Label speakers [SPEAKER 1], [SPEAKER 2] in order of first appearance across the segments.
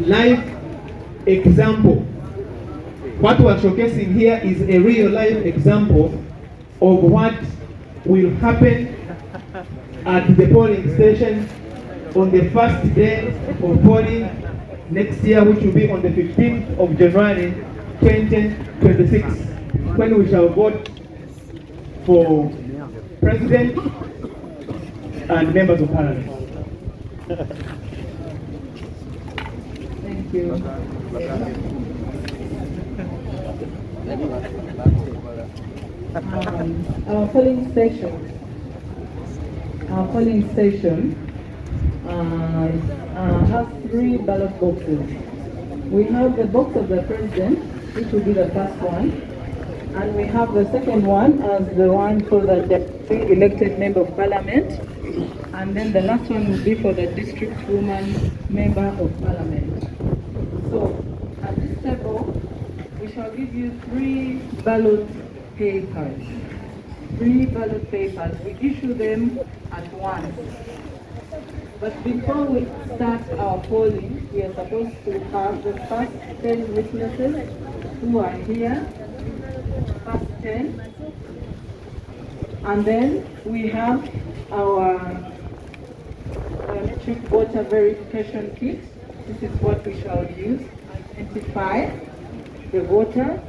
[SPEAKER 1] live example. What we are showcasing here is a real life example of what will happen at the polling station on the first day of polling next year, which will be on the 15th of January 2026, when we shall vote for President and members of Parliament.
[SPEAKER 2] Thank you. Our polling station has 3 ballot boxes. We have the box of the president, which will be the first one, and we have the second one as the one for the deputy elected member of parliament, and then the last one will be for the district woman member of parliament. So at this table, we shall give you 3 ballot papers. 3 ballot papers. We issue them at once. But before we start our polling, we are supposed to have the first 10 witnesses who are here. First 10. And then we have our biometric voter verification kit. This is what we shall use to identify the voter.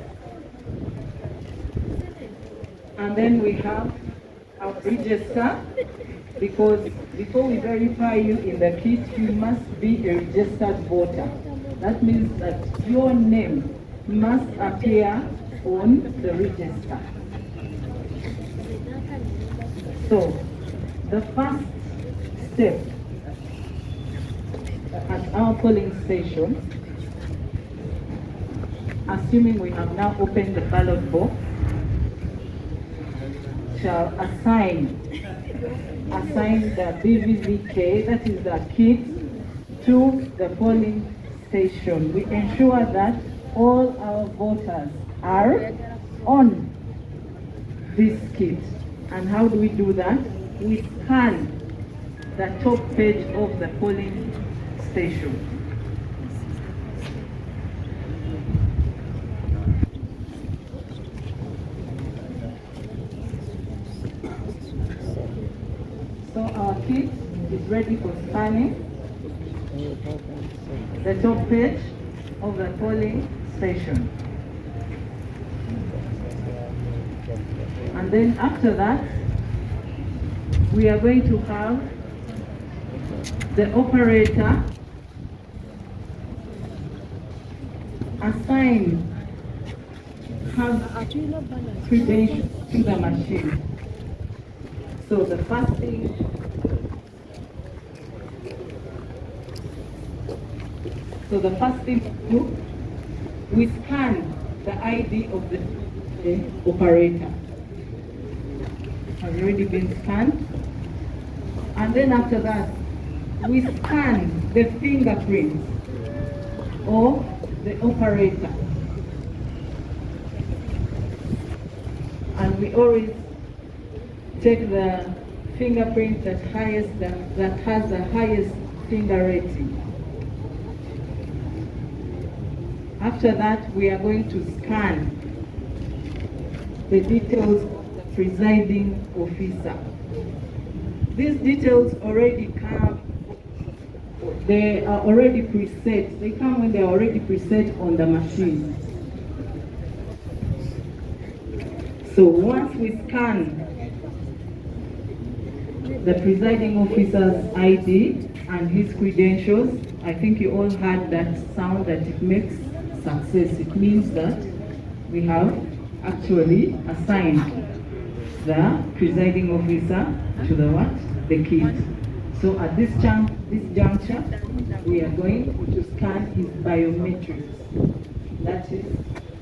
[SPEAKER 2] And then we have our register, because before we verify you in the kit, you must be a registered voter. That means that your name must appear on the register. So, the first step at our polling station, assuming we have now opened the ballot box, shall assign the BVVK, that is the kit, to the polling station. We ensure that all our voters are on this kit. And how do we do that? We scan the top page of the polling station. So our kit is ready for scanning the top page of the polling station. And then after that, we are going to have the operator assign her credentials to the machine. So the first thing, we scan the ID of the operator. It has already been scanned. And then after that, we scan the fingerprints of the operator. And we always take the fingerprint that has the highest finger rating. After that, we are going to scan the details of the presiding officer. These details already come, they are already preset. They come when they are already preset on the machine. So once we scan the presiding officer's ID and his credentials, I think you all heard that sound that it makes success. It means that we have actually assigned the presiding officer to the what? The kit. So at this juncture, we are going to scan his biometrics. That is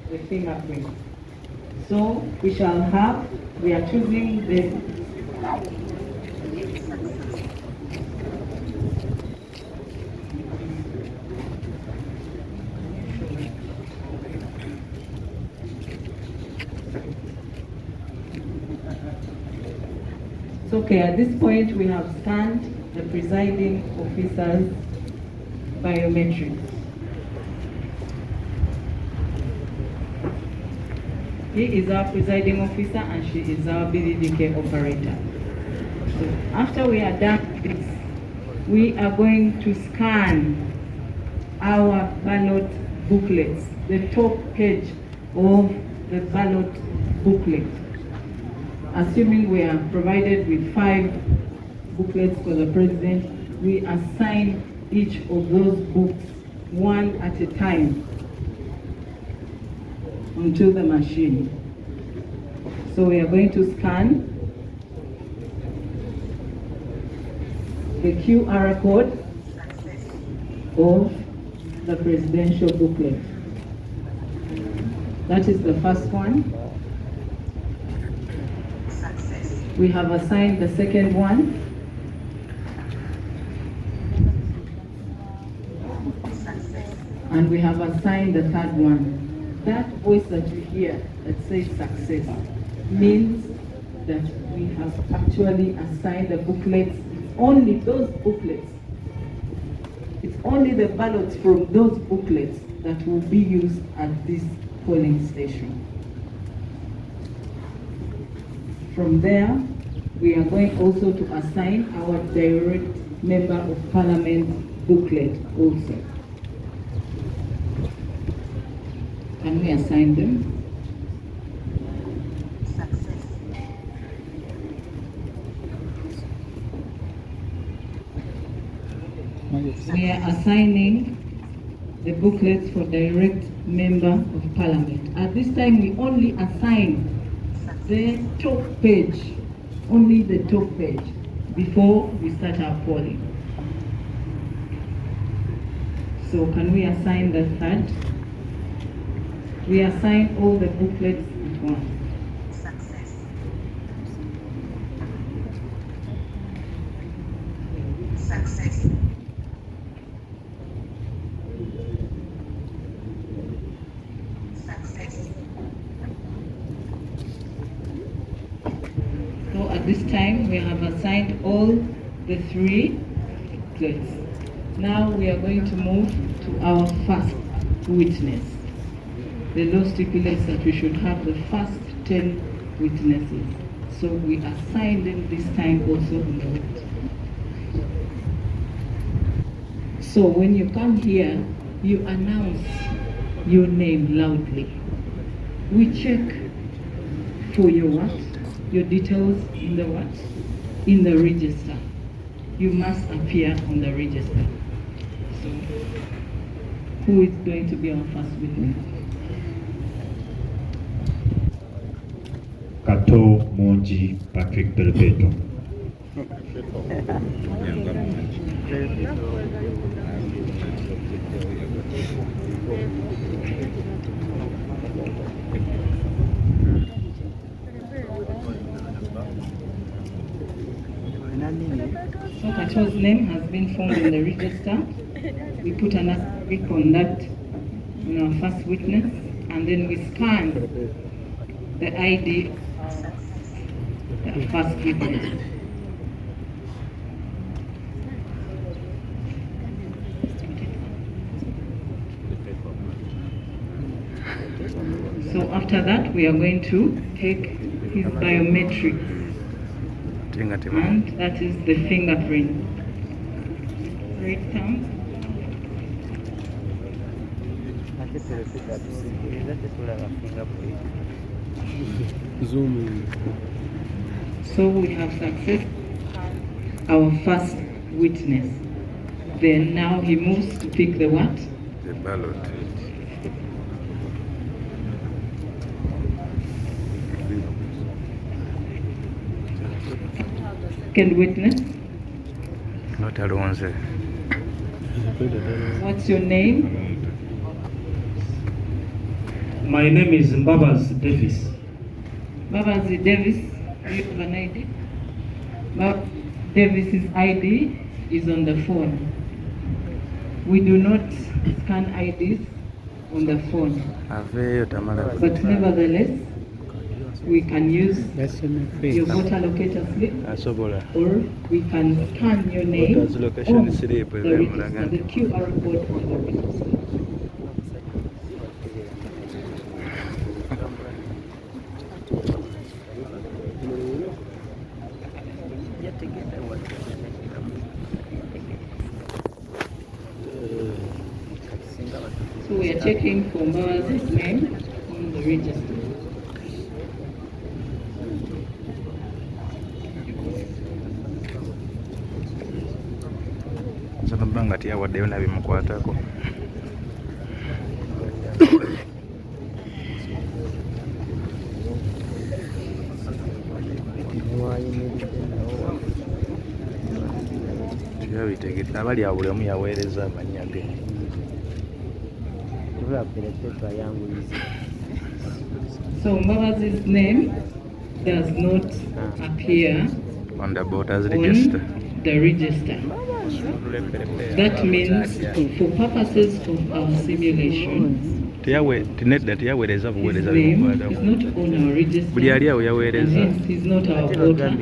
[SPEAKER 2] the fingerprint. So we shall have, we are choosing the okay, at this point we have scanned the presiding officer's biometrics. He is our presiding officer and she is our BDDK operator. So after we are done with this, we are going to scan our ballot booklets, the top page of the ballot booklet. Assuming we are provided with 5 booklets for the president, we assign each of those books one at a time onto the machine. So we are going to scan the QR code of the presidential booklet. That is the first one. We have assigned the second one. And we have assigned the third one. That voice that you hear that says success means that we have actually assigned the booklets. It's only those booklets. It's only the ballots from those booklets that will be used at this polling station. From there, we are going also to assign our direct member of parliament booklet also. Can we assign them? Success. We are assigning the booklets for direct member of parliament. At this time, we only assign the top page, only the top page, before we start our polling. So can we assign the third? We assign all the booklets at once. Success. Success. Success. So at this time we have assigned all the 3 booklets. Now we are going to move to our first witness. The law stipulates that we should have the first 10 witnesses. So we assign them this time also in the vote. So when you come here, you announce your name loudly. We check for your what? Your details in the what? In the register. You must appear on the register. So who is going to be our first witness?
[SPEAKER 3] Kato Monji Patrick Delpeto.
[SPEAKER 2] So Kato's name has been found in the register. We put an asterisk on that, on our first witness, and then we scan the ID of the first witness. So after that, we are going to take his biometrics, and that is the fingerprint. Right down. So we have success our first witness. Then now he moves to pick the what?
[SPEAKER 4] The ballot.
[SPEAKER 2] Second witness.
[SPEAKER 4] Not Alonze.
[SPEAKER 2] What's your name?
[SPEAKER 5] My name is Mbabas Davis.
[SPEAKER 2] Babazi Davis, do you have an ID? Davis's ID is on the phone. We do not scan IDs on the phone. But nevertheless, we can use your voter locator slip, or we can scan your name on the register, the QR code on the register. So we are checking for Mbabazi's name on the register.
[SPEAKER 4] Banga tiyawaddeyo nabimukwatako. Tuyabitegedde abali awo buli omu yaweereza amannya ge.
[SPEAKER 2] So Mbabazi's name does not appear
[SPEAKER 4] On the voters register.
[SPEAKER 2] on the register. That means for purposes of our simulation,
[SPEAKER 4] Tinedda teyaweereza
[SPEAKER 2] his
[SPEAKER 4] buweereza
[SPEAKER 2] name is
[SPEAKER 4] bimukwatako.
[SPEAKER 2] not on our register.
[SPEAKER 4] Buli ali awo
[SPEAKER 2] And
[SPEAKER 4] yaweereza.
[SPEAKER 2] hence he's not our voter.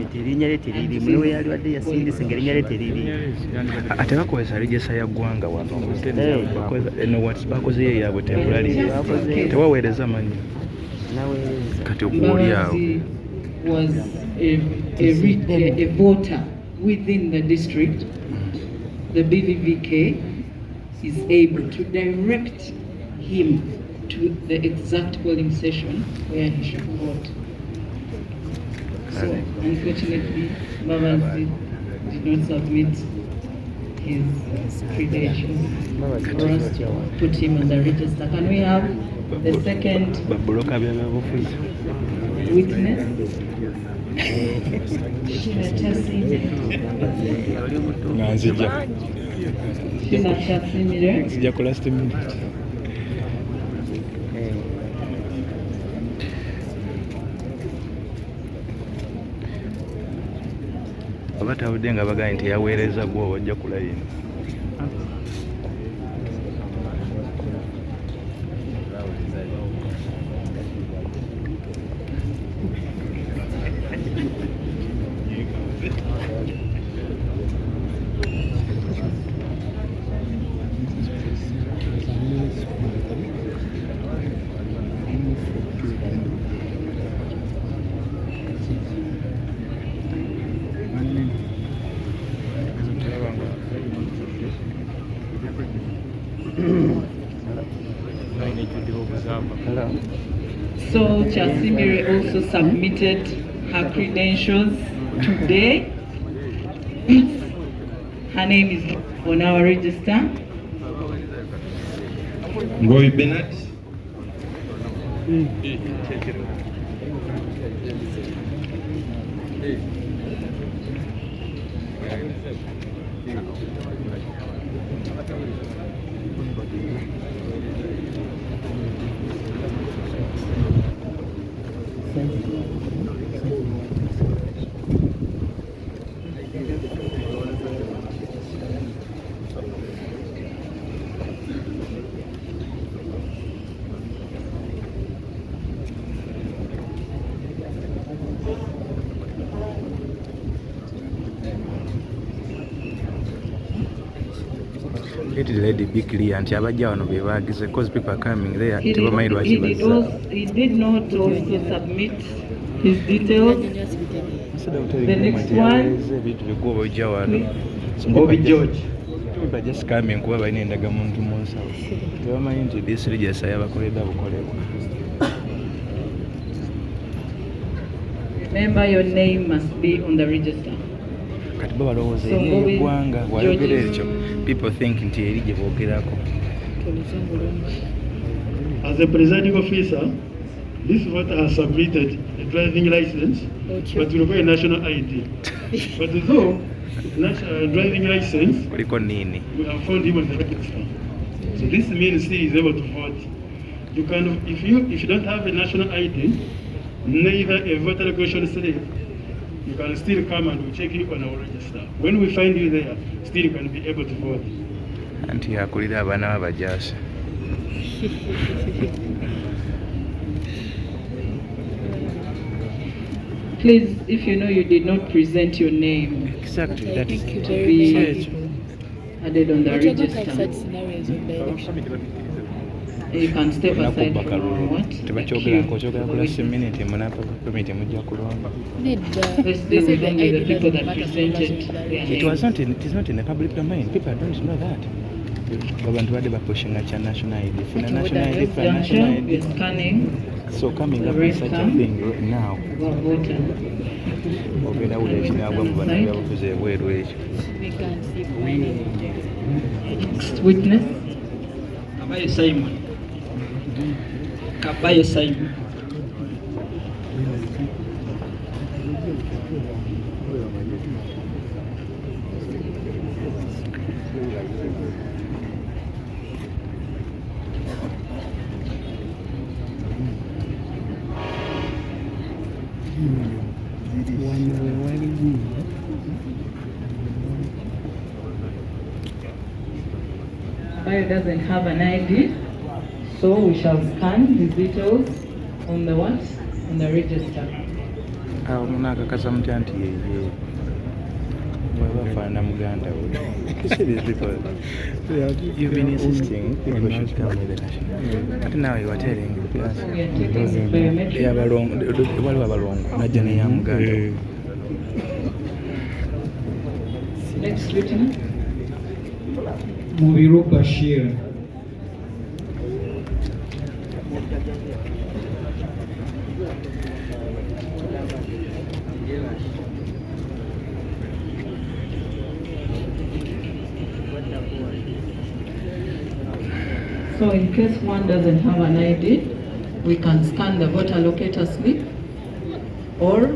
[SPEAKER 4] Ate bakozesa register ya ggwanga wano. Bakozeyo yaabwe temporary. Tewaweereza mannya. Kati okuoli awo.
[SPEAKER 2] Mbabazi was a voter within the district. The BVVK is able to direct him to the exact polling station where he should vote. So, unfortunately, Mbabazi did not submit his credentials for us to put him on the register. Can we have the second
[SPEAKER 4] Babuloka by'ebyobufuzi.
[SPEAKER 2] witness?
[SPEAKER 4] Nzija. Nzija ku last minute. Oba tawudde nga bagambye nti yaweereza gwo wajja ku layini.
[SPEAKER 2] So Chasimire also submitted her credentials today. Her name is on our register.
[SPEAKER 1] Ngoyi Bernard.
[SPEAKER 4] Let the lady be clear nti abajja wano be baagize because people are coming there
[SPEAKER 2] He
[SPEAKER 4] tebamanyi lwaki
[SPEAKER 2] he
[SPEAKER 4] bazza.
[SPEAKER 2] did not also submit his details. The next one,
[SPEAKER 4] Ebintu bikuba ojja wano.
[SPEAKER 1] Bobby George.
[SPEAKER 4] People are just coming kuba balina endagamuntu mu nsawo. Tebamanyi nti this register yabakoledde bukolebwa.
[SPEAKER 2] remember your name must be on the register.
[SPEAKER 4] Kati bo balowooza
[SPEAKER 2] So,
[SPEAKER 4] eri
[SPEAKER 2] Bobby
[SPEAKER 4] eggwanga wayogera
[SPEAKER 2] George.
[SPEAKER 4] ekyo people think nti eri gye boogerako.
[SPEAKER 6] As a presiding officer, this voter has submitted a driving license, but will require a national ID. But though driving license,
[SPEAKER 4] Kuliko nini?
[SPEAKER 6] we have found him on the register. So this means he is able to vote. You can, if you don't have a national ID, neither a voter registration slip, you can still come and we'll check you on our register. When we find you there, still you can be able to vote.
[SPEAKER 4] Anti yakulira abaana b'abajaasi.
[SPEAKER 2] Please, if you know you did not present your name
[SPEAKER 4] Exactly, that is
[SPEAKER 2] to be added on the register, you can step aside
[SPEAKER 4] nakubba kalulu
[SPEAKER 2] from what?
[SPEAKER 4] tebakyogerako okyogera ku last minute munapa permit mujja kulonda.
[SPEAKER 2] Let's deal with only the people that presented their
[SPEAKER 4] It
[SPEAKER 2] names.
[SPEAKER 4] is not in the public domain. People don't know that. abantu badde bapushinga kya national ID. Funa
[SPEAKER 2] With
[SPEAKER 4] national
[SPEAKER 2] the
[SPEAKER 4] ID for
[SPEAKER 2] red
[SPEAKER 4] national
[SPEAKER 2] junction, we're
[SPEAKER 4] ID.
[SPEAKER 2] scanning
[SPEAKER 4] So coming
[SPEAKER 2] the
[SPEAKER 4] up
[SPEAKER 2] red
[SPEAKER 4] with such a
[SPEAKER 2] stamp.
[SPEAKER 4] thing now.
[SPEAKER 2] our voter.
[SPEAKER 4] Ogenda wula ekinagwa mu bano byabufuzi ebweru ekyo.
[SPEAKER 2] Next witness.
[SPEAKER 7] Kabayo Simon. Kabayo Simon.
[SPEAKER 2] Bio doesn't have an ID, so we shall scan his details on the what? On the register.
[SPEAKER 4] Awo munaakakasa mutya nti yeye bwaba afaanana muganda we. You see these people, you've been insisting people should come with the national. But now you are telling
[SPEAKER 2] So we are taking biometric.
[SPEAKER 4] waliwo abalongo najja neya muganda we.
[SPEAKER 2] Next witness.
[SPEAKER 8] Mubiru Bashir.
[SPEAKER 2] So in case one doesn't have an ID, we can scan the voter locator slip or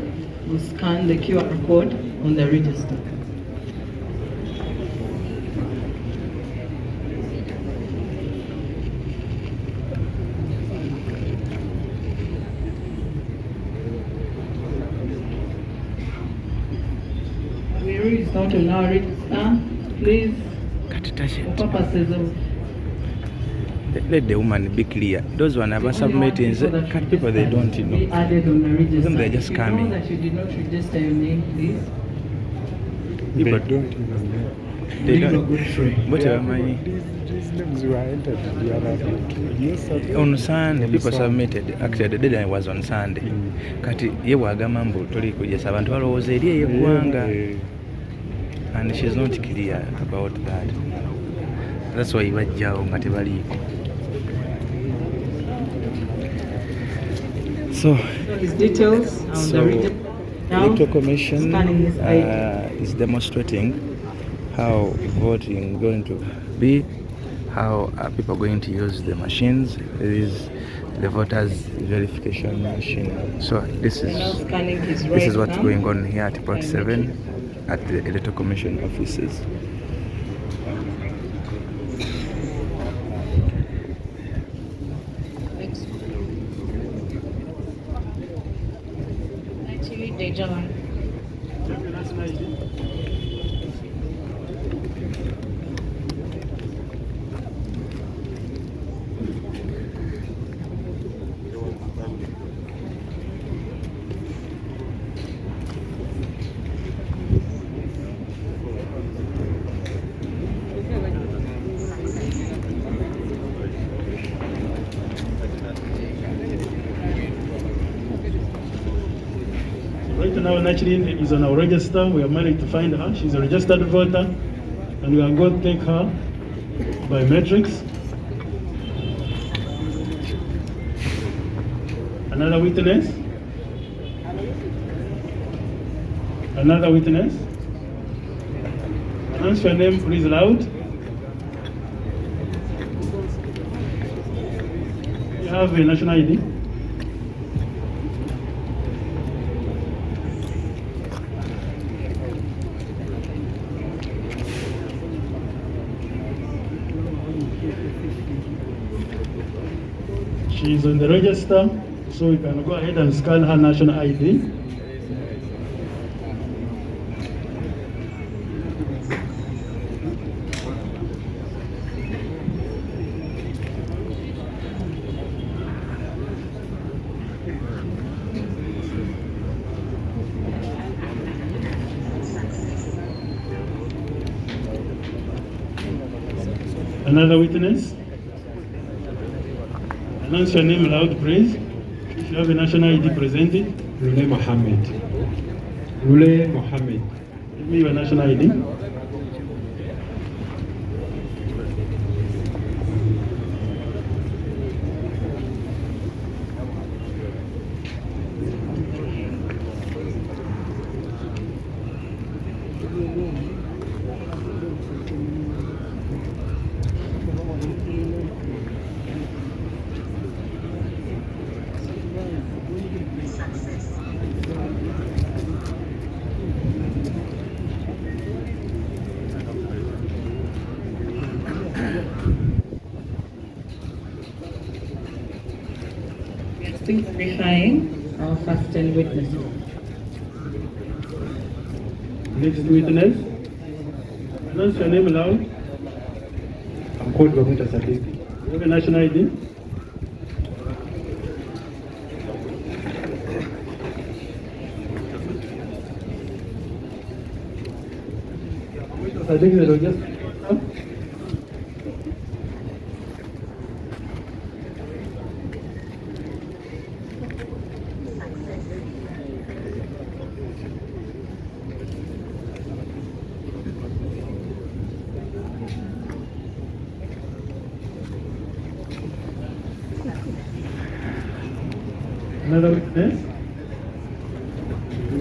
[SPEAKER 2] we scan the QR code on the register. Query is not on our register. Please, for purposes of
[SPEAKER 4] let the woman be clear. Those one have submitted, cut people they don't know.
[SPEAKER 2] be added on the register.
[SPEAKER 4] Them they're just
[SPEAKER 2] If
[SPEAKER 4] coming.
[SPEAKER 2] you know that you did not register your name, please.
[SPEAKER 4] People
[SPEAKER 3] don't even know.
[SPEAKER 4] they
[SPEAKER 8] Leave a
[SPEAKER 4] don't.
[SPEAKER 8] good train.
[SPEAKER 4] Whatever money.
[SPEAKER 3] These names were entered the other week. Yes,
[SPEAKER 4] On Sunday, people submitted. Actually, the deadline was on Sunday. Kati ye wagamba mbu toli kujesa abantu balowooza eri eyeggwanga. And she's not clear about that. That's why bajjawo nga tebaliiko. So
[SPEAKER 2] His details on
[SPEAKER 4] So,
[SPEAKER 2] the register. Now,
[SPEAKER 4] Electoral Commission
[SPEAKER 2] scanning his ID.
[SPEAKER 4] is demonstrating how voting is going to be, how are people going to use the machines. There is the voters verification machine. So this
[SPEAKER 2] We're now
[SPEAKER 4] is
[SPEAKER 2] scanning his
[SPEAKER 4] this
[SPEAKER 2] right
[SPEAKER 4] is what's
[SPEAKER 2] thumb.
[SPEAKER 4] going on here at Part 7 at the Electoral Commission offices.
[SPEAKER 2] Next.
[SPEAKER 9] Actually, Dejan.
[SPEAKER 6] Right now, Nachrin is on our register. We are managed to find her. She's a registered voter, and we are going to take her biometrics. Another witness. Another witness. Announce your name, please, loud. You have a national ID. She's on the register, so we can go ahead and scan her national ID. Another witness. Announce your name loud, please. If you have a national ID, present it.
[SPEAKER 8] Rule Mohammed. Rule Mohammed.
[SPEAKER 6] Give me your national ID.
[SPEAKER 2] signifying our first 10 witnesses.
[SPEAKER 6] Next witness. Announce your name aloud.
[SPEAKER 8] I'm called Bamuta Sadiq.
[SPEAKER 6] You have a national ID? I think they will just another witness.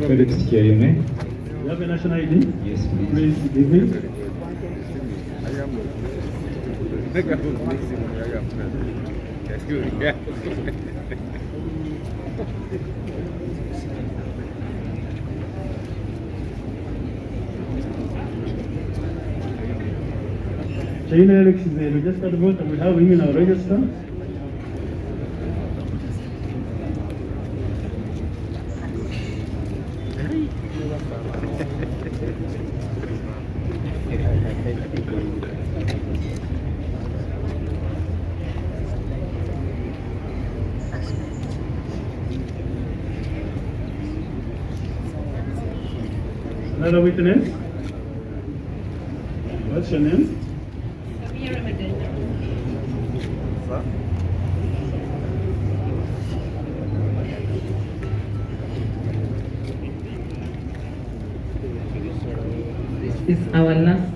[SPEAKER 8] Felix Kiyayume.
[SPEAKER 6] You have a national ID?
[SPEAKER 8] Yes, please.
[SPEAKER 6] Please give it. China Alex is a registered voter. We have him in our register. Another witness. What's your name?
[SPEAKER 2] This is our last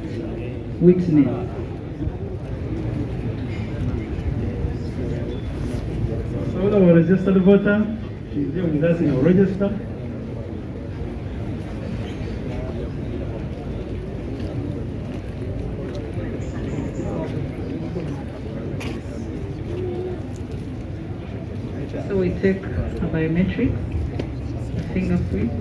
[SPEAKER 2] witness.
[SPEAKER 6] So our registered voter, she's here with us in our register.
[SPEAKER 2] So we take a biometric, a fingerprint.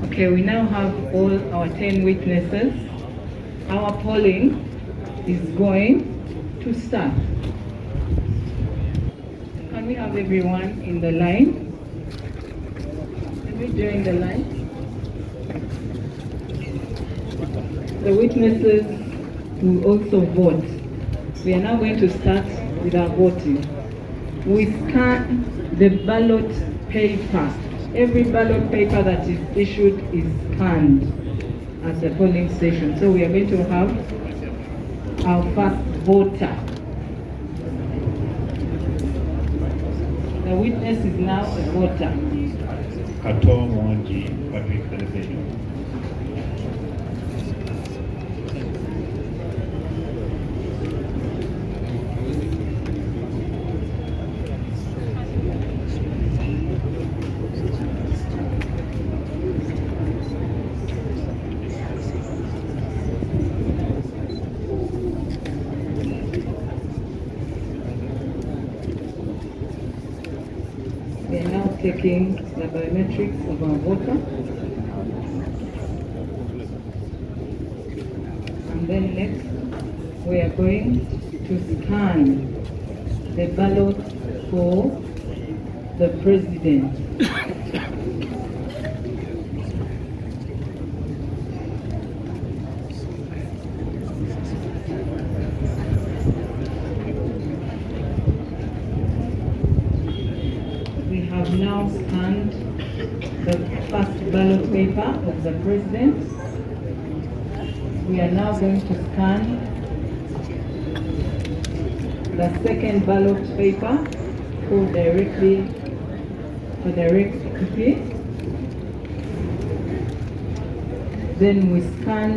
[SPEAKER 2] Okay, we now have all our 10 witnesses. Our polling is going to start. Can we have everyone in the line? Can we join the line? The witnesses will also vote. We are now going to start with our voting. We scan the ballot paper. Every ballot paper that is issued is scanned at the polling station. So we are going to have our first voter. The witness is now a voter.
[SPEAKER 9] Kato Mwangi, public television.
[SPEAKER 2] We are now taking the biometrics of our voter. And then next, we are going to scan the ballot for the president. We have now scanned the first ballot paper of the president. We are now going to scan the second ballot paper for direct copy. Then we scan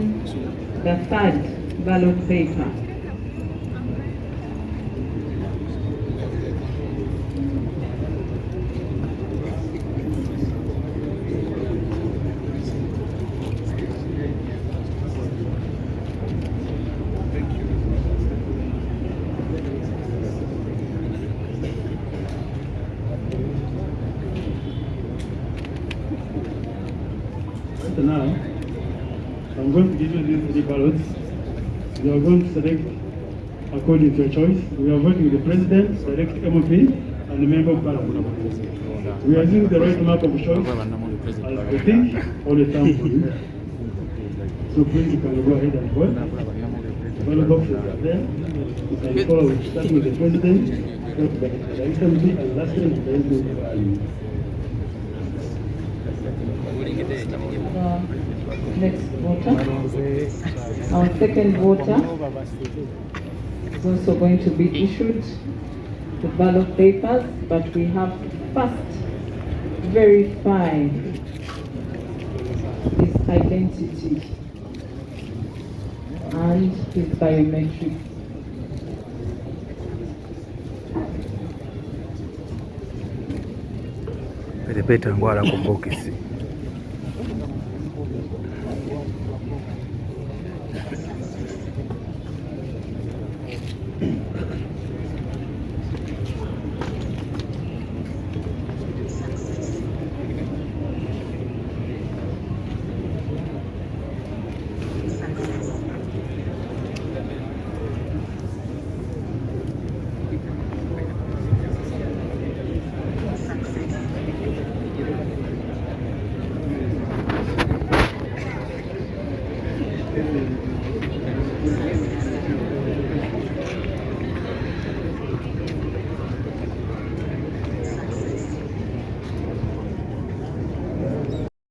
[SPEAKER 2] the third ballot paper.
[SPEAKER 6] just now, I'm going to give you these 3 ballots. You are going to select according to your choice. We are voting the president, direct MOP, and the member of parliament. We are using the right mark of choice, as I think, on the time for you. So please, you can go ahead and vote. The ballot boxes are there. You can follow, starting with the president, go to the direct MOP, and lastly, the member of parliament.
[SPEAKER 2] Next voter. Our second voter is also going to be issued the ballot papers, but we have first verify his identity and his biometrics.
[SPEAKER 4] Pete ngwala ku bokisi.